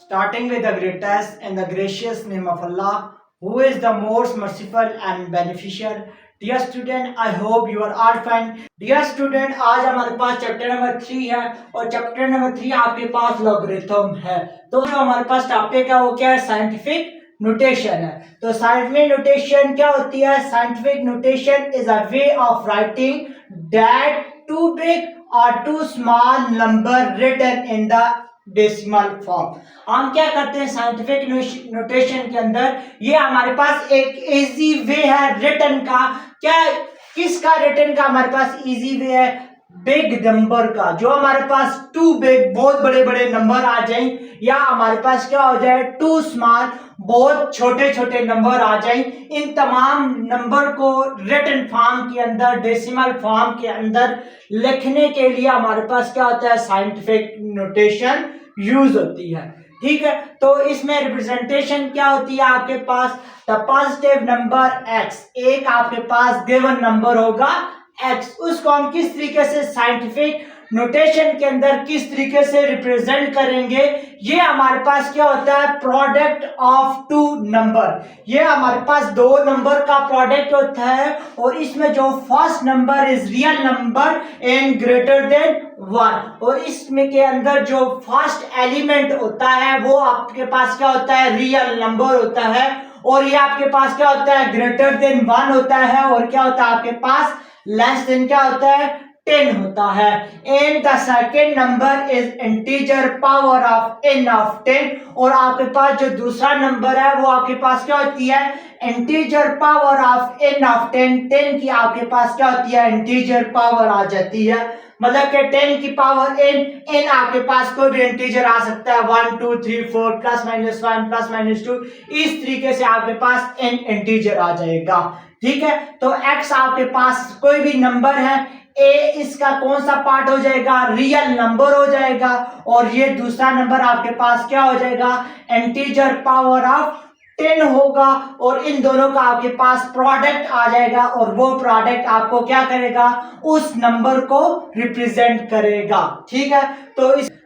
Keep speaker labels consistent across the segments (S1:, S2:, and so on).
S1: Starting with the greatest and the gracious name of Allah, who is the most merciful and beneficial. Dear student, I hope you are all fine. Dear student, आज हमारे पास chapter number 3 है और chapter number 3 आपके पास logarithm है। तो जो हमारे पास topic है वो क्या है? साइंटिफिक नोटेशन है। तो साइंटिफिक नोटेशन क्या होती है? Scientific notation is a way of writing that too big और too small number written in the decimal form. हम क्या करते हैं साइंटिफिक नोटेशन के अंदर? ये हमारे पास एक इजी वे है रिटन का। क्या किसका रिटन का हमारे पास इजी वे है? बिग नंबर का। जो हमारे पास टू बिग बहुत बड़े बड़े नंबर आ जाए, या हमारे पास क्या हो जाए टू स्मॉल बहुत छोटे छोटे नंबर आ जाए, इन तमाम नंबर को रिटन फॉर्म के अंदर, डेसिमल फॉर्म के अंदर लिखने के लिए हमारे पास क्या होता है? साइंटिफिक नोटेशन यूज होती है। ठीक है, तो इसमें रिप्रेजेंटेशन क्या होती है आपके पास? द पॉजिटिव नंबर x, एक आपके पास गिवन नंबर होगा x, उसको हम किस तरीके से साइंटिफिक नोटेशन के अंदर किस तरीके से रिप्रेजेंट करेंगे? ये हमारे पास क्या होता है? Product of two number. ये हमारे पास दो नंबर का प्रोडक्ट होता है और इसमें जो first number is real number and greater than 1, और इसमें के अंदर जो फर्स्ट एलिमेंट होता है वो आपके पास क्या होता है? रियल नंबर होता है, और ये आपके पास क्या होता है? ग्रेटर देन 1 होता है, और क्या होता है आपके पास? लेस देन क्या होता है? 10 होता है। And the second number is integer power of n of 10, और आपके पास जो दूसरा नंबर है वो आपके पास क्या होती है? Integer power of n of 10। 10 की आपके पास क्या होती है? इंटीजर पावर आ जाती है। मतलब कि 10 की पावर n आपके पास कोई भी इंटीजर आ सकता है, 1 2 3 4 प्लस माइनस 1 प्लस माइनस 2, इस तरीके से आपके पास n इंटीजर आ जाएगा। ठीक है, तो x आपके पास कोई भी नंबर है, a इसका कौन सा पार्ट हो जाएगा? रियल नंबर हो जाएगा, और ये दूसरा नंबर आपके पास क्या हो जाएगा? इंटीजर पावर ऑफ 10 होगा, और इन दोनों का आपके पास प्रोडक्ट आ जाएगा, और वो प्रोडक्ट आपको क्या करेगा? उस नंबर को रिप्रेजेंट करेगा। ठीक है,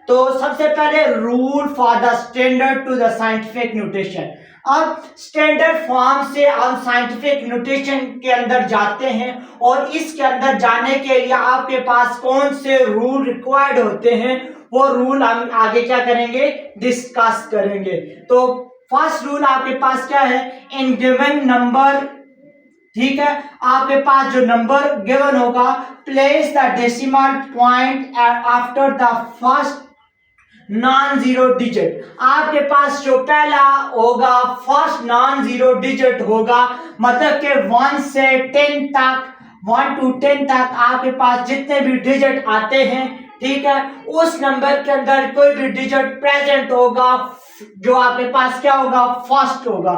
S1: तो सबसे पहले rule for the standard to the scientific notation. अब स्टैंडर्ड फॉर्म से हम साइंटिफिक नोटेशन के अंदर जाते हैं, और इसके अंदर जाने के लिए आपके पास कौन से रूल रिक्वायर्ड होते हैं वो रूल हम आगे क्या करेंगे? डिस्कस करेंगे। तो फर्स्ट रूल आपके पास क्या है? इन गिवन नंबर, ठीक है, आपके पास जो नंबर गिवन होगा, place the decimal point after the first non zero digit. आपके पास जो पहला होगा फर्स्ट नॉन जीरो डिजिट होगा, मतलब कि 1 से 10 तक, 1 to 10 तक आपके पास जितने भी डिजिट आते हैं, ठीक है, उस नंबर के अंदर कोई भी डिजिट प्रेजेंट होगा जो आपके पास क्या होगा? फर्स्ट होगा।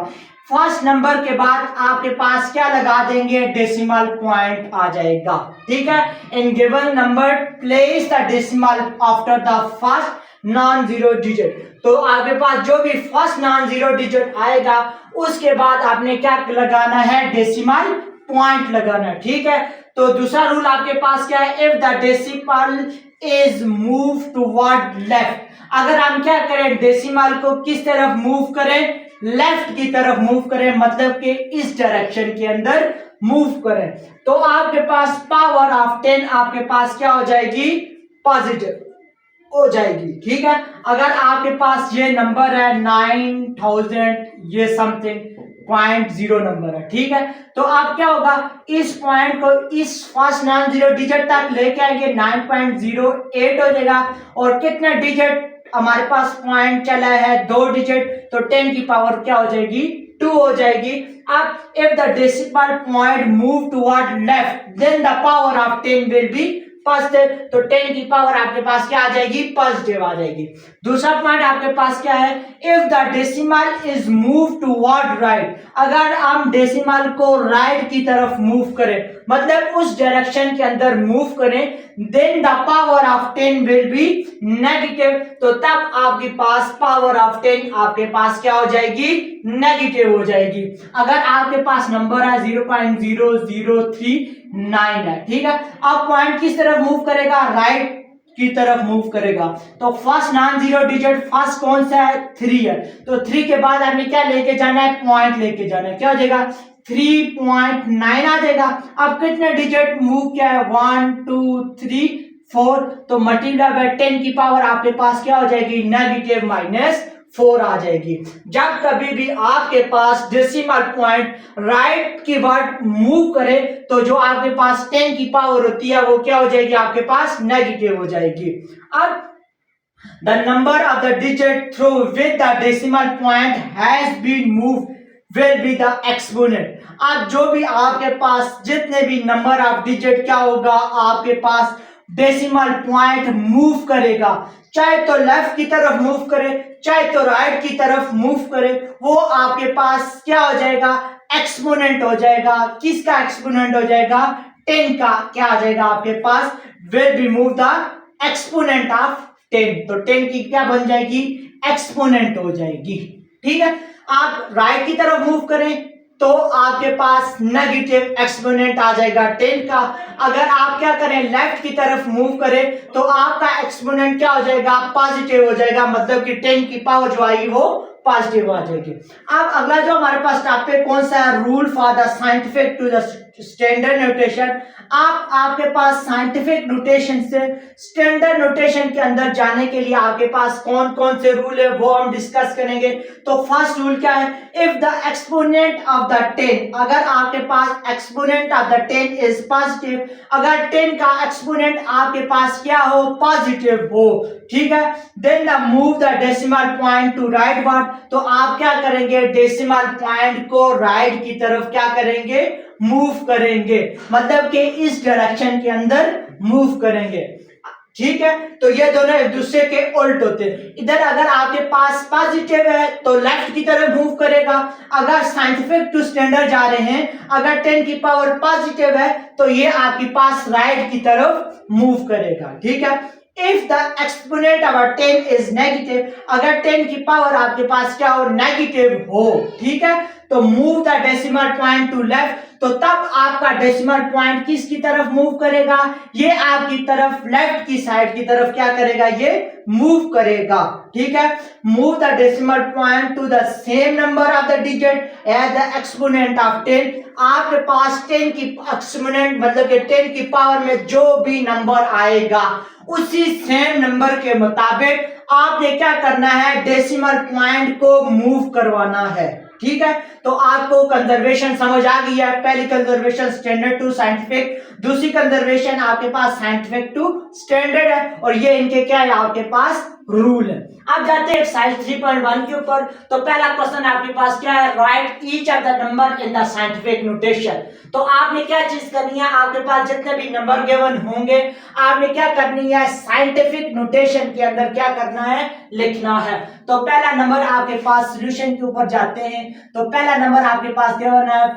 S1: फर्स्ट नंबर के बाद आपके पास क्या लगा देंगे? डेसिमल पॉइंट आ जाएगा। ठीक है, in given number place the decimal after the first non zero digit. तो आपके पास जो भी फर्स्ट नॉन जीरो डिजिट आएगा उसके बाद आपने क्या लगाना है? डेसिमल पॉइंट लगाना है। ठीक है, तो दूसरा रूल आपके पास क्या है? If the decimal is move toward left. अगर हम क्या करें? डेसिमल को किस तरफ मूव करें? लेफ्ट की तरफ मूव करें, मतलब कि इस डायरेक्शन के अंदर मूव करें, तो आपके पास पावर ऑफ 10 आपके पास क्या हो जाएगी? पॉजिटिव हो जाएगी। ठीक है, अगर आपके पास ये नंबर है 9000 ये समथिंग 0.0 नंबर है, ठीक है, तो आप क्या होगा? इस पॉइंट को इस फर्स्ट नॉन जीरो डिजिट तक लेके आएंगे, 9.08 हो जाएगा, और कितने डिजिट हमारे पास पॉइंट चला है? 2 डिजिट, तो 10 की पावर क्या हो जाएगी? 2 हो जाएगी। अब if the decimal point move toward left then the power of 10 will be positive, तो 10 की पावर आपके पास क्या आ जाएगी? पॉजिटिव आ जाएगी। दूसरा पॉइंट आपके पास क्या है? If the decimal is move toward right. अगर हम डेसिमल को राइट की तरफ मूव करें, मतलब उस डायरेक्शन के अंदर मूव करें, then the power of 10 will be negative, तो तब आपके पास पावर ऑफ 10 आपके पास क्या हो जाएगी? नेगेटिव हो जाएगी। अगर आपके पास नंबर है 0.0039 है, ठीक है, अब पॉइंट किस तरफ मूव करेगा? राइट की तरफ मूव करेगा। तो first non zero digit first कौन सा है, 3 है। तो 3 के बाद हमें क्या लेके जाना है, पॉइंट लेके जाना है। क्या हो जाएगा, 3.9 आ जाएगा। अब कितने डिजिट मूव किया है, 1 2 3 4, तो मल्टीप्लाई बाय 10 की पावर आपके पास क्या हो जाएगी, नेगेटिव -4 आ जाएगी। जब कभी भी आपके पास डेसिमल पॉइंट राइट की वर्ड मूव करे तो जो आपके पास 10 की पावर होती है वो क्या हो जाएगी, आपके पास नेगेटिव हो जाएगी। अब the number of the digit through with the decimal point has been move will be the exponent. अब जो भी आपके पास जितने भी नंबर ऑफ डिजिट क्या होगा, आपके पास डेसिमल पॉइंट मूव करेगा, चाहे तो लेफ्ट की तरफ मूव करे चाहे तो राइट की तरफ मूव करे, वो आपके पास क्या हो जाएगा, एक्सपोनेंट हो जाएगा। किसका एक्सपोनेंट हो जाएगा, 10 का क्या आ जाएगा आपके पास, will be move the exponent of 10। तो 10 की क्या बन जाएगी, एक्सपोनेंट हो जाएगी। ठीक है, आप राइट की तरफ मूव करें तो आपके पास नेगेटिव एक्सपोनेंट आ जाएगा 10 का। अगर आप क्या करें, लेफ्ट की तरफ मूव करें तो आपका एक्सपोनेंट क्या हो जाएगा, पॉजिटिव हो जाएगा, मतलब कि 10 की पावर जो आई वो पॉजिटिव आ जाएगी। अब अगला जो हमारे पास टॉपिक कौन सा है, rule for the scientific to the standard notation. आपके पास साइंटिफिक नोटेशन से स्टैंडर्ड नोटेशन के अंदर जाने के लिए आपके पास कौन कौन से रूल है वो हम डिस्कस करेंगे। तो फर्स्ट रूल क्या है, if the exponent of the 10, अगर आपके पास exponent of the 10 is positive, अगर 10 का एक्सपोनेंट आपके पास क्या हो, पॉजिटिव हो, ठीक है, then the move the decimal point to right word. तो आप क्या करेंगे, डेसिमल पॉइंट को राइट की तरफ क्या करेंगे, मूव करेंगे, मतलब कि इस डायरेक्शन के अंदर मूव करेंगे। ठीक है, तो ये दोनों एक दूसरे के उल्ट होते हैं। इधर अगर आपके पास पॉजिटिव है तो लेफ्ट की तरफ मूव करेगा, अगर साइंटिफिक टू स्टैंडर्ड जा रहे हैं, अगर 10 की पावर पॉजिटिव है तो ये आपके पास राइट की तरफ मूव करेगा। ठीक है, if the exponent of 10 is negative, अगर 10 की पावर आपके पास क्या हो, नेगेटिव हो, ठीक है, तो move the decimal point to left. तो तब आपका डेसिमल पॉइंट किसकी तरफ मूव करेगा, ये आपकी तरफ, लेफ्ट की साइड की तरफ क्या करेगा, ये मूव करेगा। ठीक है, move the decimal point to the same number of the digit as the exponent of 10। आपके पास 10 की एक्सपोनेंट मतलब कि 10 की पावर में जो भी नंबर आएगा उसी सेम नंबर के मुताबिक आपने क्या करना है, डेसिमल पॉइंट को मूव करवाना है। ठीक है, तो आपको कंजर्वेशन समझ आ गई है। पहली कंजर्वेशन स्टैंडर्ड टू साइंटिफिक, दूसरी कंजर्वेशन आपके पास साइंटिफिक टू स्टैंडर्ड है, और ये इनके क्या है, आपके पास रूल है। अब जाते हैं एक्सरसाइज 3.1 के ऊपर। तो पहला क्वेश्चन आपके पास क्या है, right each of the number in the scientific notation. तो आपने क्या चीज करनी है, आपके पास जितने भी नंबर गिवन होंगे आपने क्या करनी है, साइंटिफिक नोटेशन के अंदर क्या करना है, लिखना है। तो पहला नंबर आपके पास सॉल्यूशन के ऊपर जाते हैं। तो पहला नंबर आपके पास गिवन है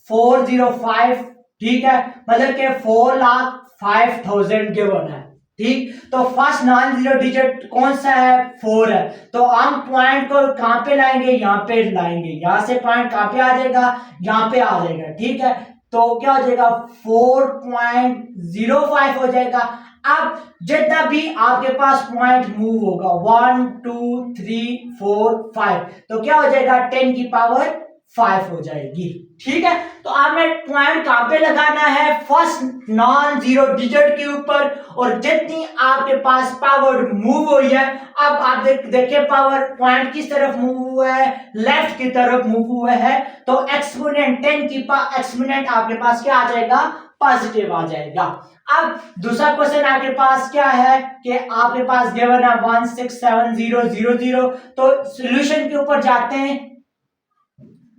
S1: 405, ठीक है, मतलब कि 4,05,000 गिवन है। ठीक, तो फर्स्ट नॉन जीरो डिजिट कौन सा है, 4 है। तो हम पॉइंट को कहां पे लाएंगे, यहाँ पे लाएंगे, यहां से पॉइंट कहां पे आ जाएगा, यहाँ पे आ जाएगा। ठीक है, तो क्या हो जाएगा, 4.05 हो जाएगा। अब जितना भी आपके पास पॉइंट मूव होगा 1 2 3 4 5, तो क्या हो जाएगा, 10 की पावर 5 हो जाएगी। ठीक है, तो आपने पॉइंट कहां पे लगाना है, फर्स्ट नॉन जीरो डिजिट के ऊपर, और जितनी आपके पास पावर मूव हुई है, अब आप देखिए पावर पॉइंट किस तरफ मूव हुआ है, लेफ्ट की तरफ मूव हुआ है, तो एक्सपोनेंट 10 की एक्सपोनेंट आपके पास क्या आ जाएगा, पॉजिटिव आ जाएगा। अब दूसरा क्वेश्चन आपके पास क्या है कि आपके पास गिवन है 167000, तो सॉल्यूशन के ऊपर जाते हैं।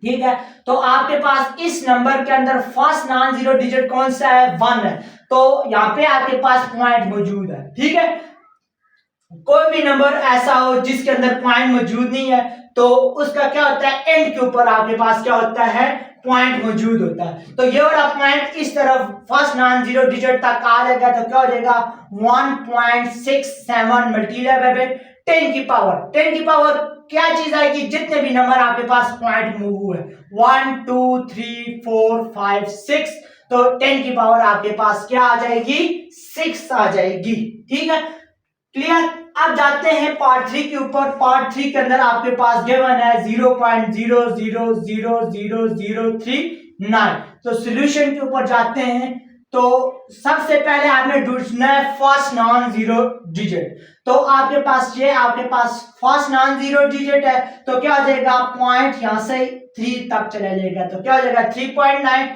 S1: ठीक है, तो आपके पास इस नंबर के अंदर फर्स्ट नॉन जीरो डिजिट कौन सा है, 1 है, तो यहाँ पे आपके पास पॉइंट मौजूद है। ठीक है, कोई भी नंबर ऐसा हो जिसके अंदर पॉइंट मौजूद नहीं है तो उसका क्या होता है, एंड के ऊपर आपके पास क्या होता है, पॉइंट मौजूद होता है। तो ये वाला पॉइंट इस तरफ फर्स्ट नॉन जीरो डिजिट तक आ जाएगा, तो क्या हो जाएगा, 1.67 मल्टीप्लाई बाय 10 की पावर। 10 की पावर क्या चीज आएगी, जितने भी नंबर आपके पास पॉइंट मूव हुए, 1 2 3 4 5 6, तो 10 की पावर आपके पास क्या आ जाएगी, 6 आ जाएगी। ठीक है, क्लियर। अब जाते हैं पार्ट 3 के ऊपर। पार्ट 3 के अंदर आपके पास गिवन है 0.000039। तो सॉल्यूशन के ऊपर जाते हैं। तो सबसे पहले आपने ढूंढना है फर्स्ट नॉन जीरो डिजिट। तो आपके पास फर्स्ट नॉन जीरो डिजिट है, तो क्या हो जाएगा, पॉइंट यहां से 3 तक चला जाएगा, तो क्या हो जाएगा 3.9।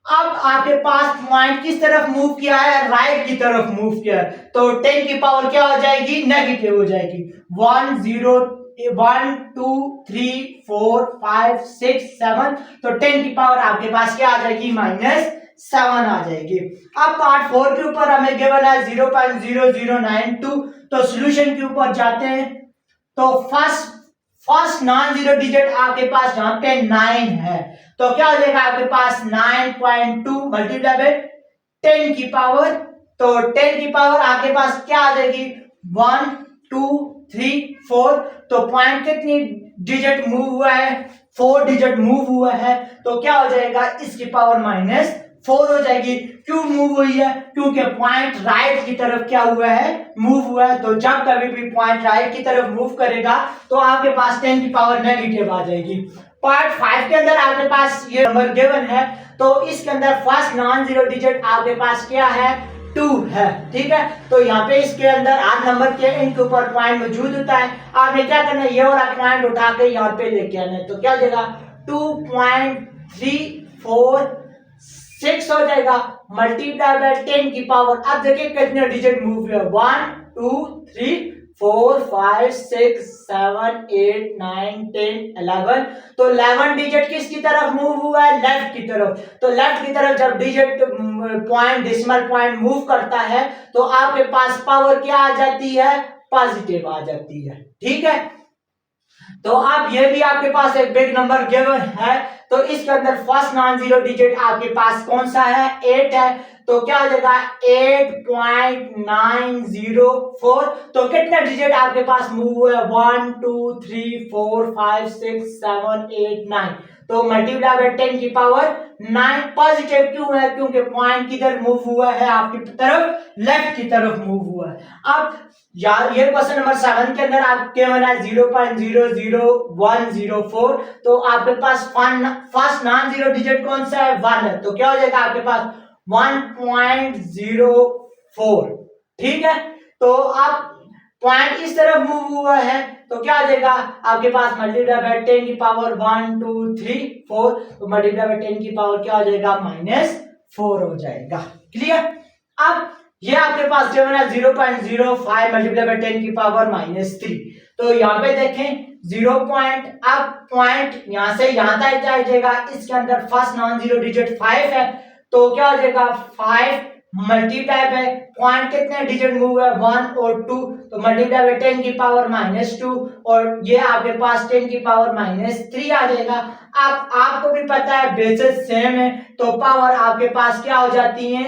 S1: अब आपके पास पॉइंट किस तरफ मूव किया है, राइट की तरफ मूव किया है, तो 10 की पावर क्या हो जाएगी, नेगेटिव हो जाएगी। 1 0 1 2 3 4 5 6 7, तो 10 की पावर आपके पास क्या आ जाएगी, -7 आ जाएगी। अब पार्ट 4 के ऊपर हमें गिवन है 0.0092। तो सॉल्यूशन के ऊपर जाते हैं। तो फर्स्ट नॉन जीरो डिजिट आपके पास यहाँ पे 9 है, तो क्या हो जाएगा आपके पास 9.2 मल्टीप्लाई बाय 10 की पावर। तो 10 की पावर आपके पास क्या आ जाएगी, 1 2 3 4। तो पॉइंट कितनी डिजिट मूव हुआ है, 4 डिजिट मूव हुआ है, तो क्या हो जाएगा, इसकी पावर -4 हो जाएगी। क्यों मूव हुई है, क्योंकि पॉइंट राइट की तरफ क्या हुआ है, मूव हुआ है। तो जब कभी भी पॉइंट राइट की तरफ मूव करेगा तो आपके पास 10 की पावर नेगेटिव आ जाएगी। पार्ट 5 के अंदर आपके पास ये नंबर गिवन है, तो इसके अंदर फर्स्ट नॉन जीरो डिजिट आपके पास क्या है, 2 है, ठीक है। तो यहाँ पे इसके अंदर 8 नंबर के इनके ऊपर पॉइंट मौजूद होता है। आपने क्या करना है, ये वाला पॉइंट उठा के यहाँ पे लेके आना है, तो क्या हो जाएगा 2.346 हो जाएगा मल्टीप्लाई बाय 10 की पावर। अब देखिए कितने डिजिट मूव हुए, 1 2 3 4 5 6 7 8 9 10 11। तो 11 डिजिट किसकी तरफ मूव हुआ है, लेफ्ट की तरफ। तो लेफ्ट की तरफ जब digit point decimal point move करता है तो आपके पास पावर क्या आ जाती है, पॉजिटिव आ जाती है, ठीक है। तो अब ये भी आपके पास एक बिग नंबर गिवन है, तो इसके अंदर फर्स्ट नॉन जीरो डिजिट आपके पास कौन सा है, 8 है, तो क्या हो जाएगा 8.904। तो कितने डिजिट आपके पास मूव हुए, 1 2 3 4 5 6 7 8 9। तो मल्टीप्लाई बाय 10 की पावर 9। पॉजिटिव क्यों है, क्योंकि पॉइंट किधर मूव हुआ है, आपकी तरफ, लेफ्ट की तरफ मूव हुआ है। अब यार ये क्वेश्चन नंबर 7 के अंदर आपके बना 0.00104। तो आपके पास फर्स्ट नॉन जीरो डिजिट कौन सा है, 1 है, तो क्या हो जाएगा आपके पास 1.04, ठीक है। तो आप पॉइंट इस तरफ मूव हुआ है, तो क्या आ जाएगा आपके पास मल्टीप्लाई बाय 10 की पावर 1 2 3 4। तो मल्टीप्लाई बाय 10 की पावर क्या हो जाएगा, -4 हो जाएगा, क्लियर। अब ये आपके पास जो है ना 0.05 मल्टीप्लाई बाय 10 की पावर -3। तो यहाँ पे देखें 0 पॉइंट, अब पॉइंट यहां से यहां तक जाएगा, इसके अंदर फर्स्ट नॉन जीरो डिजिट 5 है, तो क्या हो जाएगा 5 मल्टीप्लाई बाय पॉइंट कितने डिजिट मूव है, 1 और 2, तो मल्टीप्लाई बाय 10 की पावर -2, और ये आपके पास 10 की पावर -3 आ जाएगा। अब आपको भी पता है बेसिस सेम है, तो पावर आपके पास क्या हो जाती है,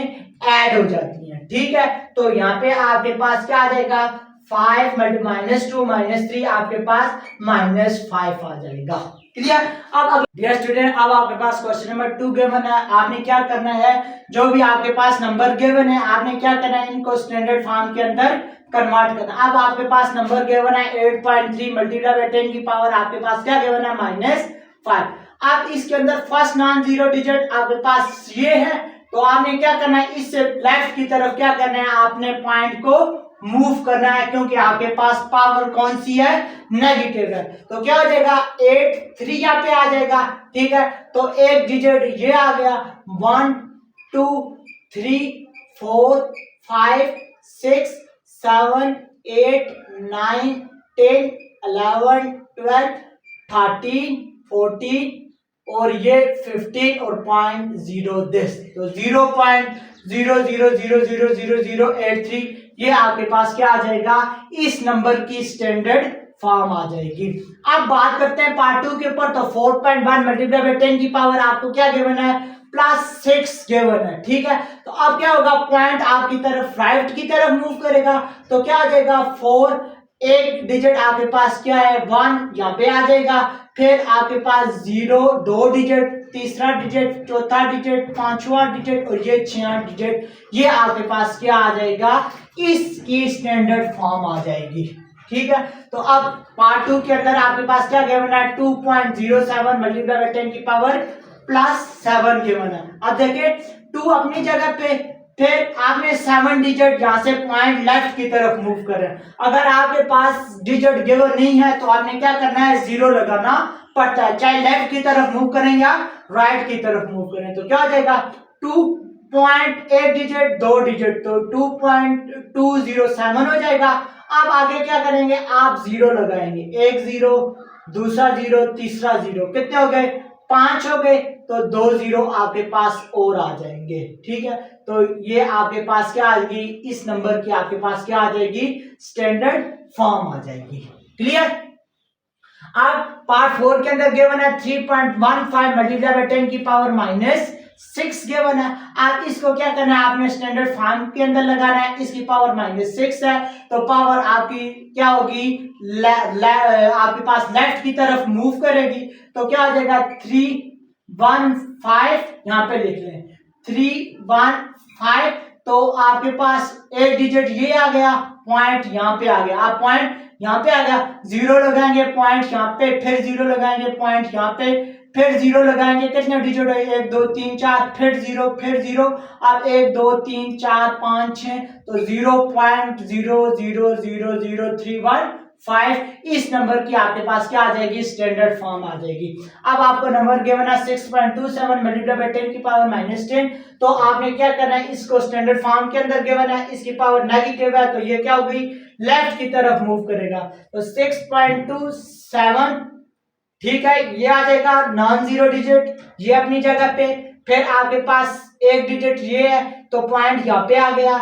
S1: ऐड हो जाती है, ठीक है। तो यहाँ पे आपके पास क्या आ जाएगा, 5 -2 -3 आपके पास -5 आ जाएगा, क्लियर। अब डियर स्टूडेंट, अब आपके पास क्वेश्चन नंबर 2 गिवन है। आपने क्या करना है, जो भी आपके पास नंबर गिवन है आपने क्या करना है, इनको स्टैंडर्ड फॉर्म के अंदर कन्वर्ट करना। अब आपके पास नंबर गिवन है 8.3 मल्टीप्लाई बाय 10 की पावर आपके पास क्या गिवन है, -5। अब इसके अंदर फर्स्ट नॉन जीरो डिजिट आपके पास ये है, तो आपने क्या करना है, इससे लेफ्ट की तरफ क्या करना है, आपने पॉइंट को मूव करना है, क्योंकि आपके पास पावर कौन सी है, नेगेटिव है। तो क्या हो जाएगा 8 3 यहाँ पे आ जाएगा, ठीक है। तो एक डिजिट ये आ गया, 1 2 3 4 5 6 7 8 9 10 11 12 13 14 और ये 15 और 0.0 दिस, तो 0.00000083 ये आपके पास क्या आ जाएगा, इस नंबर की स्टैंडर्ड फॉर्म आ जाएगी। अब बात करते हैं पार्ट 2 के ऊपर। तो 4.1 मल्टीप्लाई बाय 10 की पावर आपको क्या गिवन है, +6 गिवन है, ठीक है। तो अब क्या होगा, पॉइंट आपकी तरफ राइट की तरफ मूव करेगा, तो क्या आ जाएगा 4 एक डिजिट आपके पास क्या है 1 यहाँ पे आ जाएगा, फिर आपके पास 0 2 डिजिट, तीसरा डिजिट, चौथा डिजिट, पांचवा डिजिट और ये 6 डिजिट, ये आपके पास क्या आ जाएगा, इसकी स्टैंडर्ड फॉर्म आ जाएगी। ठीक है, तो अब पार्ट 2 के अंदर आपके पास क्या गिवन है 2.07 मल्टीप्लाई बाय 10 की पावर प्लस 7 गिवन है। अब देखिए 2 अपनी जगह पे, फिर आपने 7 डिजिट यहां से पॉइंट लेफ्ट की तरफ मूव कर। अगर आपके पास डिजिट गिवन नहीं है तो आपने क्या करना है 0 लगाना पड़ता है, चाहे लेफ्ट की तरफ मूव करें या राइट की तरफ मूव करें। तो क्या हो जाएगा 2.8 डिजिट 2 डिजिट तो 2.207 हो जाएगा। अब आगे क्या करेंगे, आप 0 लगाएंगे, एक 0, दूसरा 0, तीसरा 0, कितने हो गए 5 हो गए, तो 2 0 आपके पास और आ जाएंगे। ठीक है, तो ये आपके पास क्या आ जाएगी, इस नंबर की आपके पास क्या आ जाएगी, स्टैंडर्ड फॉर्म आ जाएगी। क्लियर। अब पार्ट 4 के अंदर गिवन है 3.15 मल्टीप्लाई बाय 10 की पावर -6 गिवन है। आप इसको क्या करना है, आपने स्टैंडर्ड फॉर्म के अंदर लगाना है, इसकी पावर -6 है तो पावर आपकी क्या होगी, आपके पास लेफ्ट की तरफ मूव करेगी, तो क्या हो जाएगा 315, यहां पे लिख लें 315, तो आपके पास एक डिजिट ये आ गया, पॉइंट यहां पे आ गया, आप पॉइंट यहाँ पे आ गया, 0 लगाएंगे पॉइंट यहाँ पे, फिर 0 लगाएंगे पॉइंट यहाँ पे, फिर 0 लगाएंगे, कितने डिजिट है 1 2 3 4, फिर 0 फिर 0, अब 1 2 3 4 5 6, तो 0.000031 इस नंबर की आपके पास क्या आ जाएगी, स्टैंडर्ड फॉर्म आ जाएगी। अब आपको नंबर गिवन है 6.27 मल्टीप्लाई बाय 10 की पावर -10, तो आपने क्या करना है, इसको स्टैंडर्ड फॉर्म के अंदर गिवन है, इसकी पावर नेगेटिव है तो ये क्या होगी, लेफ्ट की तरफ मूव करेगा, तो 6.27, ठीक है, ये आ जाएगा नॉन जीरो डिजिट, ये अपनी जगह पे, फिर आपके पास एक डिजिट ये है तो पॉइंट यहाँ पे आ गया।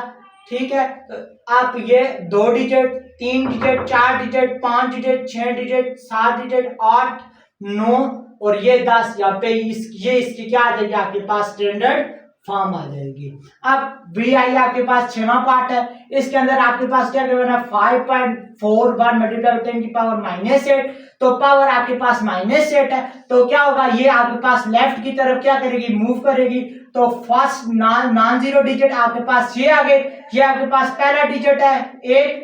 S1: ठीक है, तो आप ये 2 digit, 3 digit, 4 digit, 5 digit, 6 digit, 7 digit, 8 9 और ये 10, यहाँ पे ये इसकी क्या आ जाएगी, आपके पास स्टैंडर्ड फॉर्म आ जाएगी। अब वी आई आपके पास 6वां पार्ट है, इसके अंदर आपके पास क्या गिवन है 5.41 मल्टीप्लाई बाय 10 की पावर -8, तो पावर आपके पास -8 है, तो क्या होगा, ये आपके पास लेफ्ट की तरफ क्या करेगी, मूव करेगी, तो फर्स्ट नॉन जीरो डिजिट आपके पास ये आ गए, ये आपके पास पहला डिजिट है 1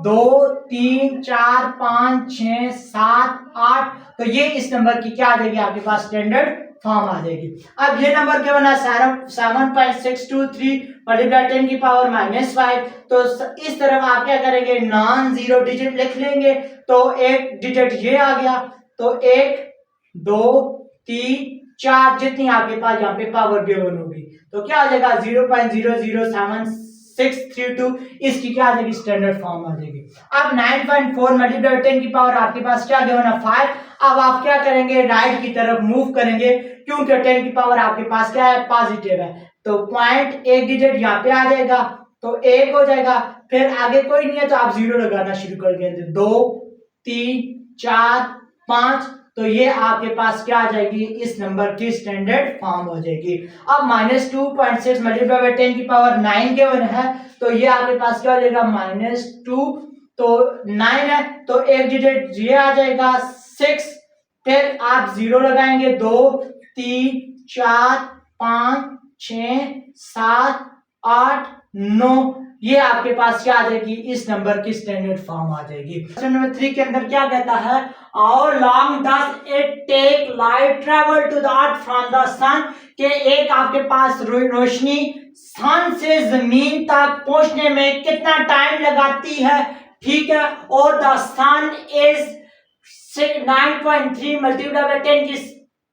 S1: 2 3 4 5 6 7 8, तो ये इस नंबर की क्या आ जाएगी, आपके पास स्टैंडर्ड फॉर्म आ जाएगी। अब ये नंबर क्या बना 7.623 मल्टीप्लाई 10 की पावर -5, तो इस तरफ आप क्या करेंगे, नॉन जीरो डिजिट लिख लेंगे, तो एक डिजिट ये आ गया, तो 1 2 3 4 जितनी आपके पास यहाँ पे पावर गिवन होगी, तो क्या आ जाएगा 0.007632, इसकी क्या आ जाएगी, स्टैंडर्ड फॉर्म आ जाएगी। अब 9.4 मल्टीप्लाई 10 की पावर आपके पास क्या गिवन है 5, अब आप क्या करेंगे, राइट की तरफ मूव करेंगे, क्योंकि 10 की पावर आपके पास क्या है, पॉजिटिव है, तो पॉइंट एक डिजिट यहाँ पे आ जाएगा, तो 1 हो जाएगा, फिर आगे कोई नहीं है तो आप 0 लगाना शुरू कर देंगे, 2 3 4 5, तो ये आपके पास क्या आ जाएगी, इस नंबर की स्टैंडर्ड फॉर्म हो जाएगी। अब -2.6 मल्टीप्लाई बाय 10 की पावर 9 गिवन है, तो ये आपके पास क्या हो जाएगा, -2, तो 9 है तो एक डिजिट ये आ जाएगा 6, फिर आप 0 लगाएंगे, 2 3 4 5 6 7 8 9, ये आपके पास क्या आ जाएगी, इस नंबर की स्टैंडर्ड फॉर्म आ जाएगी। क्वेश्चन नंबर 3 के अंदर क्या कहता है, how long does it take light travel to the earth from the sun, के एक आपके पास रोशनी सन से जमीन तक पहुंचने में कितना टाइम लगाती है। ठीक है, और the sun is 9.3 multiply by 10 की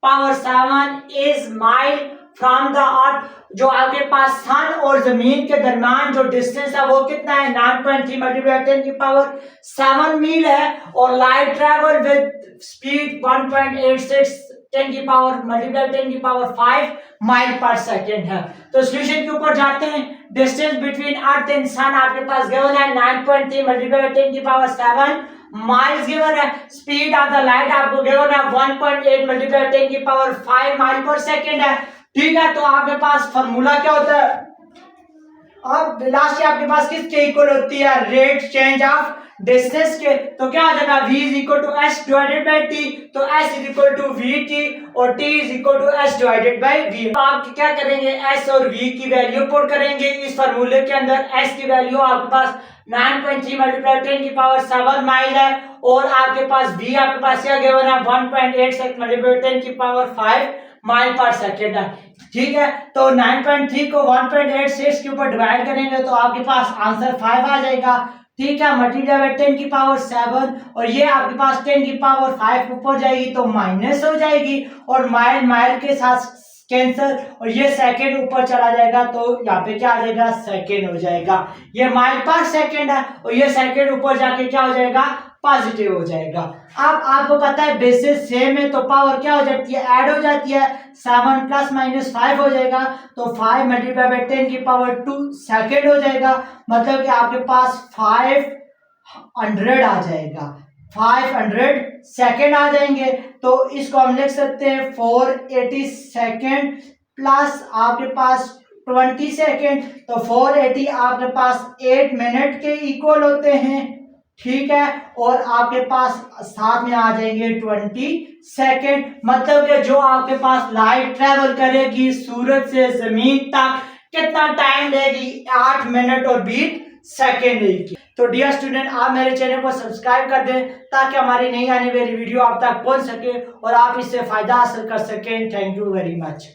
S1: power 7 is mile from the earth, जो आपके पास सन और जमीन के दरमियान जो डिस्टेंस है वो कितना है, 9.3 मल्टीप्लाई 10 की पावर 7 मील है, और लाइट ट्रैवल विद स्पीड 1.86 10 की पावर मल्टीप्लाई 10 की पावर 5 माइल पर सेकेंड है। तो सॉल्यूशन के ऊपर जाते हैं, डिस्टेंस बिटवीन अर्थ एंड सन आपके पास गिवन है 9.3 मल्टीप्लाई 10 की पावर 7 माइल्स गिवन है, स्पीड ऑफ द लाइट आपको गिवन है 1.8 मल्टीप्लाई 10 की पावर 5 माइल पर सेकेंड है। ठीक है, तो आपके पास फॉर्मूला क्या होता है, अब वेलोसिटी आपके पास किसके इक्वल होती है, रेट चेंज ऑफ डिस्टेंस के, तो क्या हो जाएगा v is equal to S divided by T, तो s is equal to V T और t is equal to S divided by V. आप क्या करेंगे, s और v की वैल्यू पुट करेंगे इस फार्मूले के अंदर। s की वैल्यू आपके पास 9.3 मल्टीप्लाई 10 की पावर 7 माइल है और आपके पास v आपके पास क्या गिवन है 1.8 मल्टीप्लाई 10 की पावर 5 माइल पर सेकेंड है। ठीक है, तो 9.3 को 1.8 से इसके ऊपर डिवाइड करेंगे तो आपके पास आंसर 5 आ जाएगा। ठीक है, मल्टीप्लाई बाय 10 की पावर 7 और ये आपके पास 10 की पावर 5 ऊपर जाएगी तो माइनस हो जाएगी और माइल माइल के साथ कैंसर और ये सेकंड ऊपर चला जाएगा तो यहाँ पे क्या आ जाएगा सेकंड हो जाएगा। ये माइल पर सेकंड है और ये सेकंड ऊपर जाके क्या हो जाएगा पॉजिटिव हो जाएगा। अब आपको पता है बेसिस सेम है तो पावर क्या हो जाती है ऐड हो जाती है, 7 प्लस माइनस 5 हो जाएगा तो 5 मल्टीप्लाई बाय 10 की पावर 2 सेकंड हो जाएगा, मतलब कि आपके पास 500 आ जाएगा, 500 सेकंड आ जाएंगे। तो इसको हम लिख सकते हैं 480 सेकंड प्लस आपके पास 20 सेकंड, तो 480 आपके पास 8 मिनट के इक्वल होते हैं। ठीक है, और आपके पास साथ में आ जाएंगे 20 सेकंड, मतलब कि जो आपके पास लाइट ट्रेवल करेगी सूरज से जमीन तक कितना टाइम लेगी 8 मिनट और 20 सेकंड लेगी। तो डियर स्टूडेंट आप मेरे चैनल को सब्सक्राइब कर दें ताकि हमारी नई आने वाली वीडियो आप तक पहुंच सके और आप इससे फायदा हासिल कर सकें। Thank you very much.